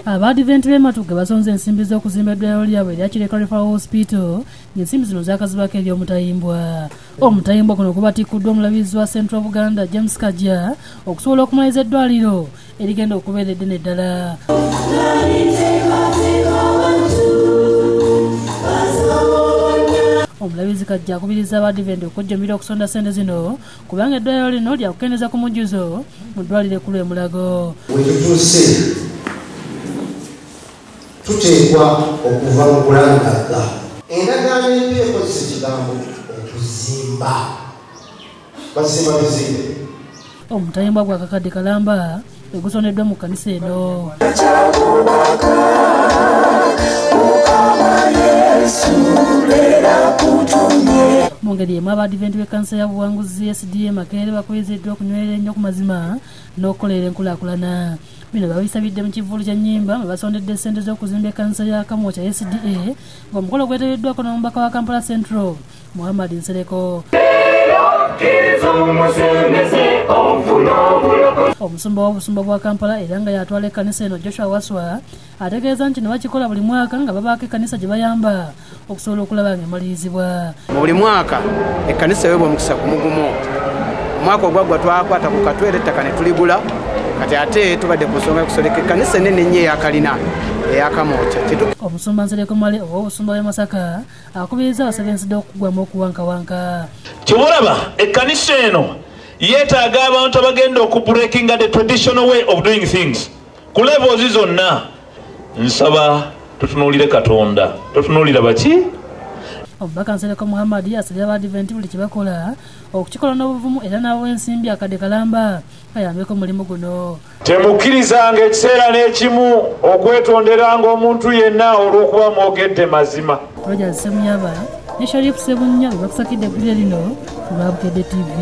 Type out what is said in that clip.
Abadiventi b'Ematuga basonze ensimbi z'okuzimba eddwaliro lyabwe erya Kireka Referral Hospital ng'ensimbi zino zaakazibwako eby'omutayimbwa. Omutayimbwa guno gubatiikuddwa omulabizi wa Central Buganda James Kajja okusobola okumaliriza eddwaliro erigenda okubeera eddene ddala. Omulabizi Kajja akubiriza Abadiventi okujjumbira okusonda ssente zino kubanga eddwaliro lino lyakukendeeza ku mujjuzo mu ddwaliro ekkulu e Mulago. Tuteekwa okuva mu kulangaga endagaano empya ekozesa ekigambo okuzimba bazimba bizimbe. Omutayimbwa gwa Kakadde Kalamba egusoneddwa mu kkanisa eno. Mu ngeri emu Abadiventi b'ekkanisa ya Buwanguzi SDA Makerere bakubiziddwa okunywerera ennyo ku mazima n'okukolera enkulaakulana. Bino babisabidde mu kivvulu kya Nnyimba mwe basondedde ssente z'okuzimba ekkanisa ya Kamwokya SDA ng'omukolo gweteereddwako n'omubaka wa Kampala Central Muhammad Nsereko. Omusumba w'obusumba bwa Kampala era nga yatwala ekkanisa eno Joshua Waswa ategeeza nti ne bakikola buli mwaka nga babaako ekkanisa gye bayamba okusobola okulaba ng'emalirizibwa. Mu buli mwaka ekkanisa eweebwa omukisa gumugumu. Omwaka ogwaggwa twakwata ku katwera ettaka ne tuligula kati ate tubadde ku nsonga y'okusoleka ekkanisa ennene ennyo eyakalina eya Kamwokya. Omusumba Nsereko Male ow'obusumba bw'e Masaka akubiriza abasebensidde okuggwamu okuwankawanka. Kyolaba ekkanisa eno yeetaaga abantu abagenda okubreakinga the traditional way of doing things. Ku levels zonna nsaba tutunuulire Katonda, tutunuulira baki? Omubaka Nsereko Muhammad asabye Abadiventi buli kyebakola okukikola n'obuvumu era n'ab'ensimbi Akadde Kalamba kayambeko mulimu guno. Temukkirizanga ekiseera n'ekimu okwetonderanga omuntu yenna olw'okuba mwogedde mazima. Roger Semuyaba ne Sharif Sebunya be bakusakidde eggulire lino ku Lwabukedde TV.